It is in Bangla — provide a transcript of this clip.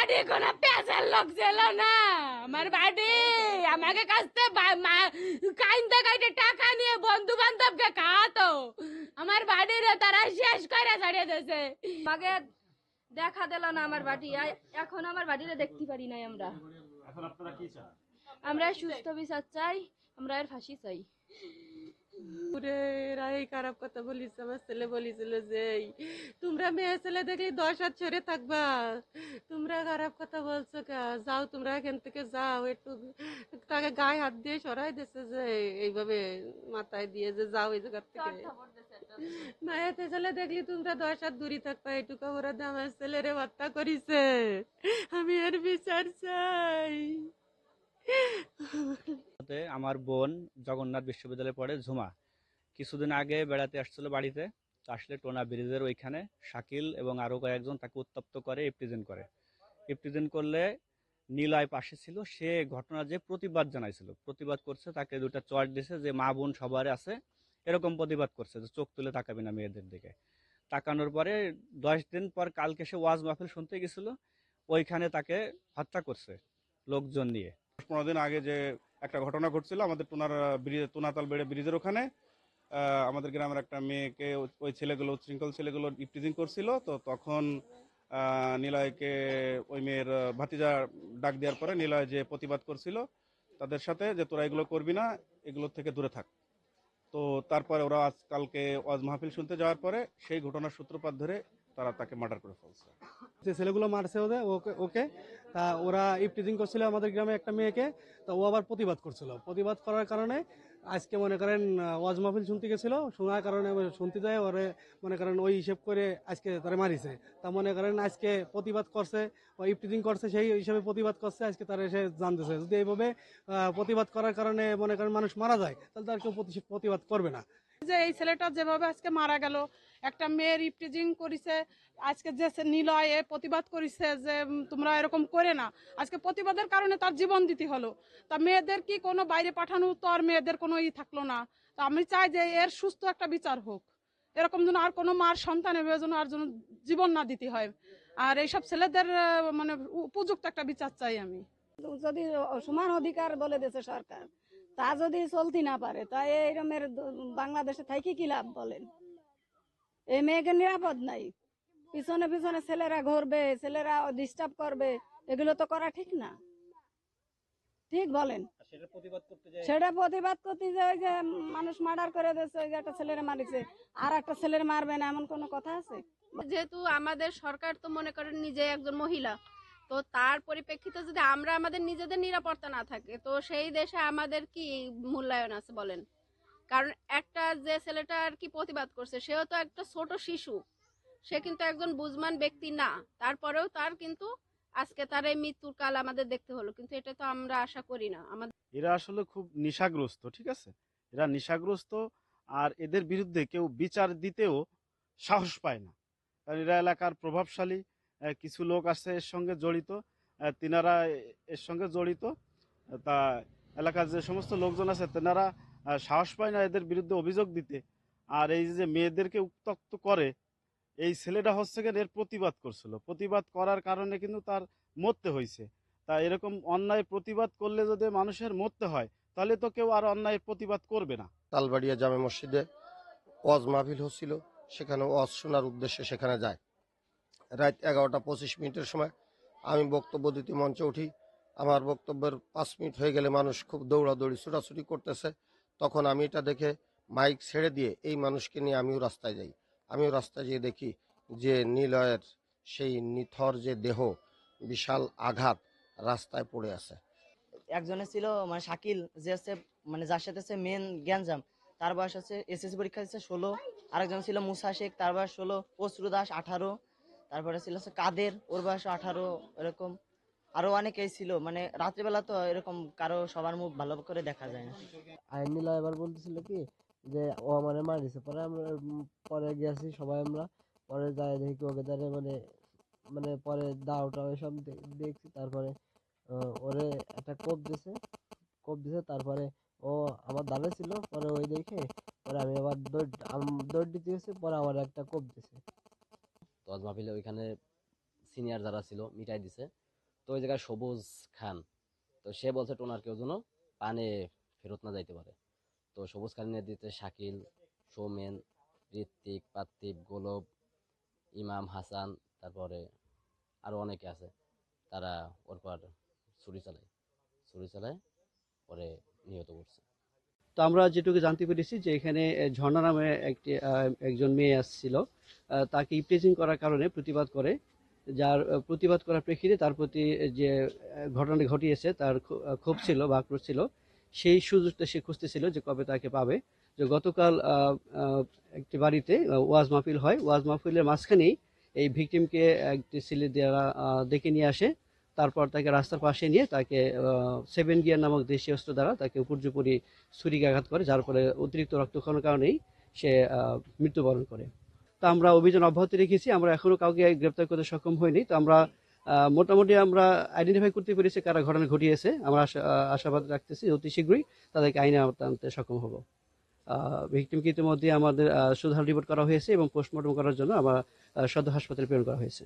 বাড়ি কোনো পেশার লোক ছিল না। আমার বাড়ি আমাকে কাছতে কাইন্দা কাইতে টাকা নিয়ে বন্ধু বান্ধবকে খাওয়াতো। আমার বাড়ির তারা শেষ করে ছাড়িয়ে দিয়েছে। আমাকে দেখা দিল না আমার বাড়ি, এখন আমার বাড়িতে দেখতে পারি নাই আমরা। এখন আপনারা কি চান? আমরা সুস্থ বিচার চাই, আমরা এর ফাঁসি চাই। এরাই খারাপ কথা বলিস। আমার ছেলে বলেছিল যে তোমরা মেয়ে ছেলে দেখলে 10 হাত ছেড়ে থাকবা, তোমরা খারাপ কথা বলছো কা, যাও তোমরা এখান থেকে যাও। একটু তাকে গায়ে হাত দিয়ে সরাই দিচ্ছে যে এইভাবে মাথায় দিয়ে যে যাও এই জায়গার থেকে। মায়ের ছেলে দেখলি তোমরা 10 হাত দূরে থাকবা, এটুকু ওরা আমার ছেলেরে হত্যা করিছে। আমি এর বিচার চাই। আমার বোন জগন্নাথ বিশ্ববিদ্যালয়ে পড়ে, ঝুমা কিছুদিন আগে বেড়াতে আসছিল বাড়িতে। আসলে টোনা ব্রিজের ওইখানে শাকিল এবং আরো কয়েকজন তাকে উত্তপ্ত করে, ইপটিজেন করলে নীলয় পাশে ছিল। সে ঘটনা যে প্রতিবাদ জানাইছিল, প্রতিবাদ করছে, তাকে দুটা চট দিছে যে মা বোন সবার আছে, এরকম প্রতিবাদ করছে যে চোখ তুলে তাকাবি না মেয়েদের দিকে। তাকানোর পরে 10 দিন পর কালকে সে ওয়াজ মাহফিল শুনতে গেছিল, ওইখানে তাকে হত্যা করছে লোকজন নিয়ে। 15 দিন আগে যে একটা ঘটনা ঘটছিল আমাদের টুনাতাল বেড়ে ব্রিজের ওখানে, আমাদের গ্রামের একটা মেয়েকে ওই ছেলেগুলো, উচ্ছৃঙ্খল ছেলেগুলো ইপটিজিং করছিল। তো তখন নিলয়কে ওই মেয়ের ভাতিজা ডাক দেওয়ার পরে নিলয় যে প্রতিবাদ করছিল তাদের সাথে যে তোরা এগুলো করবি না, এগুলোর থেকে দূরে থাক। তো তারপরে ওরা আজকালকে ওয়াজ মাহফিল শুনতে যাওয়ার পরে সেই ঘটনার সূত্রপাত ধরে তারা তাকে মার্ডার করে ফেলছে। যে ছেলেগুলো মারছে ওকে তা ওরা ইপটিজিং করছিল আমাদের গ্রামে একটা মেয়েকে। তা ও আবার প্রতিবাদ করছিল, প্রতিবাদ করার কারণে আজকে মনে করেন ওয়াজ মাহফিল শুনতে গেছিল, শোনার কারণে শুনতে যায় ওরে মনে করেন ওই হিসেব করে আজকে তারা মারিছে। তা মনে করেন আজকে প্রতিবাদ করছে, ও ইপটিজিং করছে সেই হিসেবে প্রতিবাদ করছে, আজকে তারা এসে জানতেছে। যদি এইভাবে প্রতিবাদ করার কারণে মনে করেন মানুষ মারা যায় তাহলে তার কেউ প্রতিবাদ করবে না। যে এই ছেলেটা যেভাবে আজকে মারা গেল, একটা মেয়ের ইপটিজিং করেছে, আজকে যে নিলয় প্রতিবাদ করেছে যে তোমরা এরকম করে না, আজকে প্রতিবাদের কারণে তার জীবন দিতে হলো। তা মেয়েদের কি কোনো বাইরে পাঠানো তো আর মেয়েদের কোনো থাকলো না। তা আমি চাই যে এর সুস্থ একটা বিচার হোক, এরকম যেন আর কোনো মার সন্তানের যেন আর যেন জীবন না দিতে হয়। আর এইসব ছেলেদের মানে উপযুক্ত একটা বিচার চাই আমি। যদি সমান অধিকার বলে দিয়েছে সরকার, তা যদি চলতে না পারে তা এইরকমের বাংলাদেশে থাকি কি লাভ বলেন? এই মেয়েকে নিরাপদ নাই, পিছনে পিছনে ছেলেরা ঘুরবে, ছেলেরা ডিস্টার্ব করবে, এগুলো তো করা ঠিক না। ঠিক বলেন? সেটা প্রতিবাদ করতে যে ওই যে মানুষ মার্ডার করে দিয়েছে, ওই যে একটা ছেলেরা মারিছে আর একটা ছেলের মারবে না, এমন কোনো কথা আছে? যেহেতু আমাদের সরকার তো মনে করেন নিজে একজন মহিলা, তো তার পরিপ্রেক্ষিতে যদি আমরা আমাদের নিজেদের নিরাপত্তা না থাকে তো সেই দেশে আমাদের কি মূল্যায়ন আছে বলেন? কারণ একটা যে ছেলেটা আর কি প্রতিবাদ করছে সেও তো একটা ছোট শিশু, সে কিন্তু একজন বুঝমান ব্যক্তি না, তারপরেও তার কিন্তু আজকে তার এই মৃত্যুর কাল আমাদের দেখতে হলো, কিন্তু এটা তো আমরা আশা করি না। আমাদের এরা আসলে খুব নেশাগ্রস্ত, ঠিক আছে, এরা নেশাগ্রস্ত। আর এদের বিরুদ্ধে কেউ বিচার দিতেও সাহস পায় না, কারণ এরা এলাকার প্রভাবশালী কিছু লোক আছে এর সঙ্গে জড়িত, তিনারা এর সঙ্গে জড়িত। তা এলাকার যে সমস্ত লোকজন আছে তেনারা সাহস পায় না এদের বিরুদ্ধে অভিযোগ দিতে। আর এই যে মেয়েদেরকে উত্ত্যক্ত করে, এই ছেলেটা হচ্ছে এর প্রতিবাদ করছিল, প্রতিবাদ করার কারণে কিন্তু তার মরতে হয়েছে। তা এরকম অন্যায় প্রতিবাদ করলে যদি মানুষের মরতে হয় তাহলে তো কেউ আর অন্যায় প্রতিবাদ করবে না। তালবাড়িয়া জামে মসজিদে ওয়াজ মাহফিল হচ্ছিল, সেখানে ওয়াজ শোনার উদ্দেশ্যে সেখানে যায়। রাত 11:25 সময় আমি বক্তব্য দিতে মঞ্চে উঠি। আমার বক্তব্যের 5 মিনিট হয়ে গেলে মানুষ খুব দৌড়াদৌড়ি ছোটাছুটি করতেছে। তখন আমি এটা দেখে মাইক ছেড়ে দিয়ে এই মানুষকে নিয়ে আমিও রাস্তায় যাই। আমিও রাস্তায় যেয়ে দেখি যে নিলয়ের সেই নিথর যে দেহ, বিশাল আঘাত, রাস্তায় পড়ে আছে। একজনে ছিল মানে শাকিল, যে হচ্ছে মানে যার সাথে হচ্ছে মেন গ্যাঞ্জাম, তার বয়স হচ্ছে এসএসসি পরীক্ষা দিচ্ছে 16। আরেকজন ছিল মুসা শেখ, তার বয়স 16। অশ্রু দাস 18। তারপরে ছিল হচ্ছে কাদের, ওর বয়স 18। এরকম আরো অনেকেই ছিল, মানে রাত্রিবেলা তো এরকম কারো সবার মুখ ভালো করে দেখা যায় না। আইনিলা এবার বলতেছিল কি যে ও আমারে মারিছে। পরে আমরা পরে গেছি সবাই, আমরা পরে যাই দেখি ওকে ধরে মানে মানে পরে দাওটা সব দেখছি। তারপরে ওরে একটা কোপ দিছে। তারপরে ও আমার দাদা ছিল, পরে ওই দেখে পরে আমি আবার দৌড় দিতে গেছি, পরে আমার একটা কোপ দিছে। তো মাহফিলে ওইখানে সিনিয়র যারা ছিল মিটাই দিছে, তো ওই জায়গায় সবুজ খান, তো সে বলছে টোনার কেউ যেন পানে ফেরত না যাইতে পারে। তো সবুজ খানের নেতৃত্বে শাকিল, সৌমেন, ঋত্বিক, পার্থিব, গোলব, ইমাম, হাসান, তারপরে আরো অনেকে আছে, তারা ওর পর ছুরি চালায় পরে নিহত করছে। তো আমরা যেটুকু জানতে পেরেছি যে এখানে ঝর্ণা নামে একজন মেয়ে আসছিল, তাকে ইপটিজিং করার কারণে প্রতিবাদ করে, যার প্রতিবাদ করার প্রেক্ষিতে তার প্রতি যে ঘটনা ঘটিয়েছে তার ক্ষোভ ছিল বা আক্রোশ ছিল, সেই সুযোগটা সে খুঁজতেছিল যে কবে তাকে পাবে। যে গতকাল একটি বাড়িতে ওয়াজ মাহফিল হয়, ওয়াজ মাহফিলের মাঝখানেই এই ভিকটিমকে একটি ছেলে দ্বারা ডেকে নিয়ে আসে। তারপর তাকে রাস্তার পাশে নিয়ে তাকে 7 গিয়ার নামক দেশীয় অস্ত্র দ্বারা তাকে উপর্যুপরি ছুরিকাঘাত করে, যার ফলে অতিরিক্ত রক্তক্ষরণের কারণেই সে মৃত্যুবরণ করে। তো আমরা অভিযান অব্যাহত রেখেছি, আমরা এখনো কাউকে গ্রেপ্তার করতে সক্ষম হইনি। তো আমরা মোটামুটি আমরা আইডেন্টিফাই করতে পেরেছি কারা ঘটনা ঘটিয়েছে। আমরা আশাবাদ রাখতেছি অতি শীঘ্রই তাদেরকে আইনে আওতায় আনতে সক্ষম হব। ভিকটিমকে ইতিমধ্যে আমাদের সুধার রিপোর্ট করা হয়েছে এবং পোস্টমর্টম করার জন্য আমার সদর হাসপাতালে প্রেরণ করা হয়েছে।